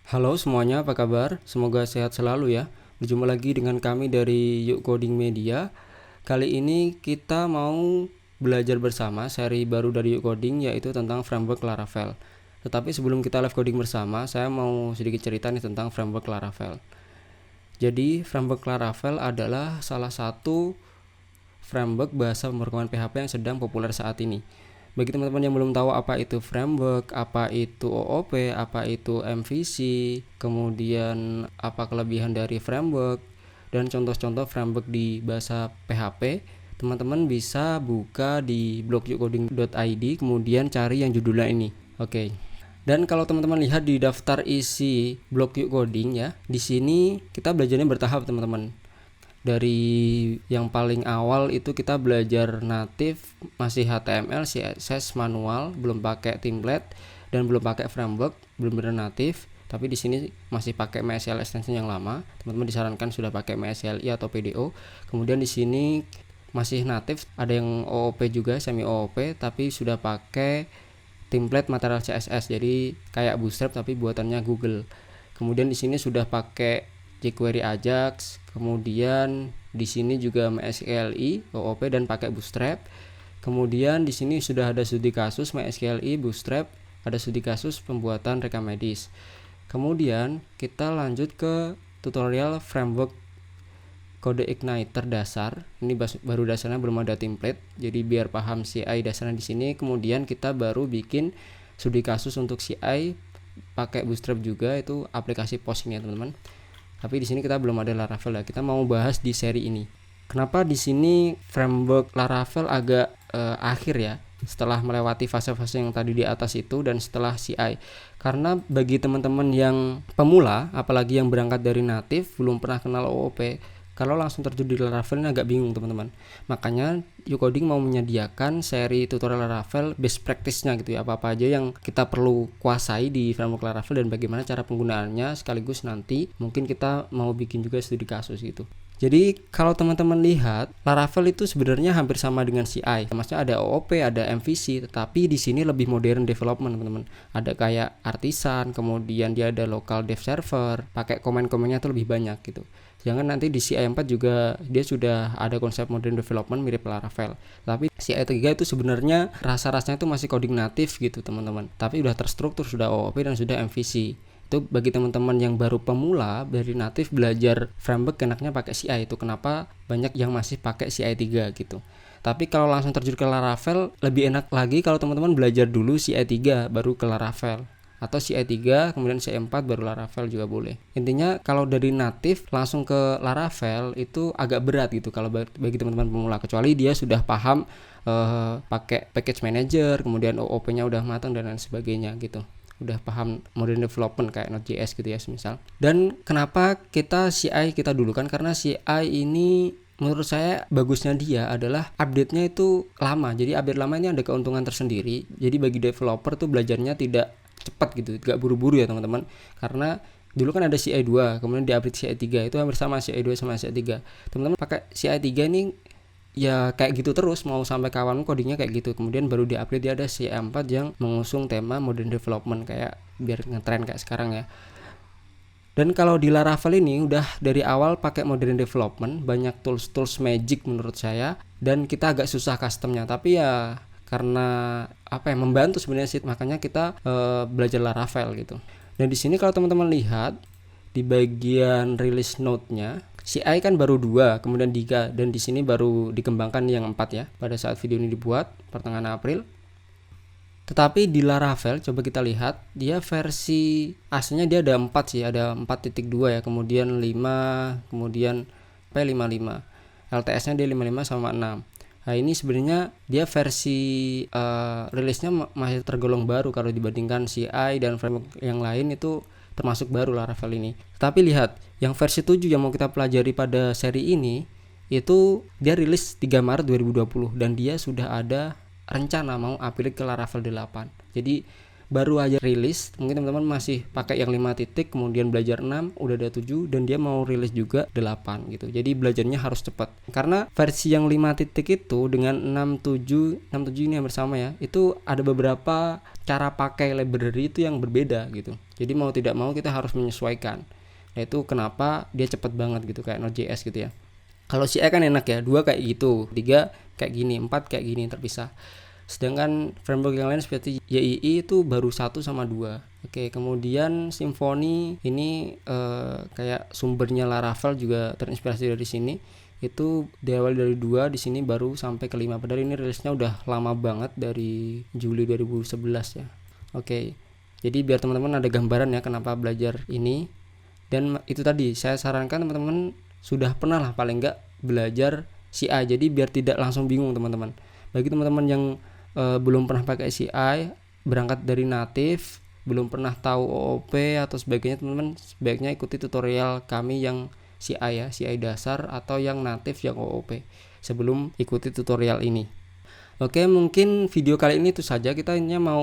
Halo semuanya, apa kabar? Semoga sehat selalu ya. Berjumpa lagi dengan kami dari Yuk Coding Media. Kali ini kita mau belajar bersama seri baru dari Yuk Coding, yaitu tentang framework Laravel. Tetapi sebelum kita live coding bersama, saya mau sedikit cerita nih tentang framework Laravel. Jadi framework Laravel adalah salah satu framework bahasa pemrograman PHP yang sedang populer saat ini. Bagi teman-teman yang belum tahu apa itu framework, apa itu OOP, apa itu MVC, kemudian apa kelebihan dari framework, dan contoh-contoh framework di bahasa PHP, teman-teman bisa buka di blog yukcoding.id, kemudian cari yang judulnya ini. Oke. Dan kalau teman-teman lihat di daftar isi blog Yuk Coding ya, di sini kita belajarnya bertahap teman-teman. Dari yang paling awal itu kita belajar native, masih HTML, CSS manual, belum pakai template dan belum pakai framework, belum benar native. Tapi di sini masih pakai MySQL extension yang lama. Teman-teman disarankan sudah pakai MySQLi atau PDO. Kemudian di sini masih native, ada yang OOP juga, semi OOP, tapi sudah pakai template material CSS. Jadi kayak Bootstrap tapi buatannya Google. Kemudian di sini sudah pakai jQuery Ajax, kemudian di sini juga MySQLi, OOP dan pakai Bootstrap. Kemudian di sini sudah ada studi kasus MySQLi, Bootstrap, ada studi kasus pembuatan rekam medis. Kemudian kita lanjut ke tutorial framework kode igniter dasar. Ini baru dasarnya, belum ada template. Jadi biar paham CI dasarnya di sini, kemudian kita baru bikin studi kasus untuk CI pakai Bootstrap juga, itu aplikasi post ini ya teman-teman. Tapi di sini kita belum ada Laravel ya. Kita mau bahas di seri ini. Kenapa di sini framework Laravel agak akhir ya? Setelah melewati fase-fase yang tadi di atas itu dan setelah CI. Karena bagi teman-teman yang pemula, apalagi yang berangkat dari native, belum pernah kenal OOP, kalau langsung terjun di Laravel ini agak bingung teman-teman. Makanya Ucoding mau menyediakan seri tutorial Laravel best practice-nya gitu ya, apa-apa aja yang kita perlu kuasai di framework Laravel dan bagaimana cara penggunaannya, sekaligus nanti mungkin kita mau bikin juga studi kasus gitu. Jadi kalau teman-teman lihat, Laravel itu sebenarnya hampir sama dengan CI. Maksudnya ada OOP, ada MVC, tetapi di sini lebih modern development, teman-teman. Ada kayak artisan, kemudian dia ada local dev server, pakai komen-komennya tuh lebih banyak gitu. Jangan nanti di CI4 juga dia sudah ada konsep modern development mirip Laravel. Tapi CI3 itu sebenarnya rasa-rasanya itu masih coding native gitu, teman-teman. Tapi udah terstruktur, sudah OOP dan sudah MVC. Itu bagi teman-teman yang baru pemula dari native belajar framework enaknya pakai CI. Itu kenapa banyak yang masih pakai CI3 gitu. Tapi kalau langsung terjun ke Laravel lebih enak lagi kalau teman-teman belajar dulu CI3 baru ke Laravel, atau CI3 kemudian CI4 baru Laravel juga boleh. Intinya kalau dari native langsung ke Laravel itu agak berat gitu kalau bagi teman-teman pemula, kecuali dia sudah paham pakai package manager, kemudian OOP-nya udah matang dan lain sebagainya gitu, udah paham modern development kayak Node.js gitu ya misal. Dan kenapa kita CI kita dulu kan, karena CI ini menurut saya bagusnya dia adalah update-nya itu lama. Jadi update lama ini ada keuntungan tersendiri. Jadi bagi developer tuh belajarnya tidak cepat gitu, gak buru-buru ya teman-teman. Karena dulu kan ada CI2, kemudian di-update CI3, itu hampir sama CI2 sama CI3. Teman-teman pakai CI3 ini ya kayak gitu terus, mau sampai kawanmu codingnya kayak gitu. Kemudian baru di-update dia ada CI4 yang mengusung tema modern development kayak biar ngetren kayak sekarang ya. Dan kalau di Laravel ini udah dari awal pakai modern development, banyak tools magic menurut saya, dan kita agak susah customnya. Tapi ya karena apa ya, membantu sebenarnya sih, makanya kita belajar Laravel gitu. Dan di sini kalau teman-teman lihat di bagian release note-nya, CI kan baru 2, kemudian 3, dan di sini baru dikembangkan yang 4 ya pada saat video ini dibuat pertengahan April. Tetapi di Laravel coba kita lihat, dia versi aslinya dia ada 4 sih, ada 4.2 ya, kemudian 5, kemudian P55. LTS-nya dia 55 sama 6. Nah ini sebenarnya dia versi rilisnya masih tergolong baru kalau dibandingkan CI dan framework yang lain, itu termasuk baru Laravel ini. Tapi lihat, yang versi 7 yang mau kita pelajari pada seri ini, itu dia rilis 3 Maret 2020 dan dia sudah ada rencana mau upgrade ke Laravel 8. Jadi baru aja rilis, mungkin teman-teman masih pakai yang 5 titik, kemudian belajar 6, udah ada 7, dan dia mau rilis juga 8 gitu. Jadi belajarnya harus cepat. Karena versi yang 5 titik itu dengan 67 ini hampir sama ya. Itu ada beberapa cara pakai library itu yang berbeda gitu. Jadi mau tidak mau kita harus menyesuaikan. Nah itu kenapa dia cepat banget gitu kayak Node.js gitu ya. Kalau CI kan enak ya, 2 kayak gitu, 3 kayak gini, 4 kayak gini terpisah. Sedangkan framework yang lain seperti YII itu baru 1 sama 2. Oke, kemudian Symfony ini kayak sumbernya Laravel juga terinspirasi dari sini. Itu diawali dari 2, di sini baru sampai ke 5. Padahal ini rilisnya udah lama banget dari Juli 2011 ya. Oke. Jadi biar teman-teman ada gambaran ya kenapa belajar ini. Dan itu tadi saya sarankan teman-teman sudah pernah lah paling enggak belajar CI. Jadi biar tidak langsung bingung teman-teman. Bagi teman-teman yang belum pernah pakai CI, berangkat dari native, belum pernah tahu OOP atau sebagainya, teman-teman sebaiknya ikuti tutorial kami yang CI ya, CI dasar atau yang native yang OOP sebelum ikuti tutorial ini. Oke, mungkin video kali ini itu saja. Kita hanya mau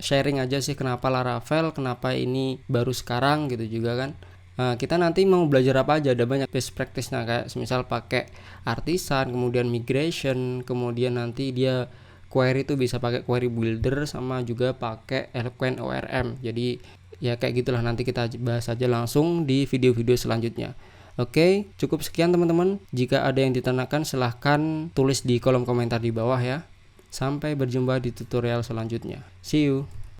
sharing aja sih kenapa Laravel, kenapa ini baru sekarang gitu juga kan. Kita nanti mau belajar apa aja, ada banyak best practice-nya kayak misal pakai artisan, kemudian migration, kemudian nanti dia query itu bisa pakai query builder sama juga pakai Eloquent ORM. Jadi ya kayak gitulah, nanti kita bahas aja langsung di video-video selanjutnya. Oke, cukup sekian teman-teman. Jika ada yang ditanyakan silahkan tulis di kolom komentar di bawah ya. Sampai berjumpa di tutorial selanjutnya. See you.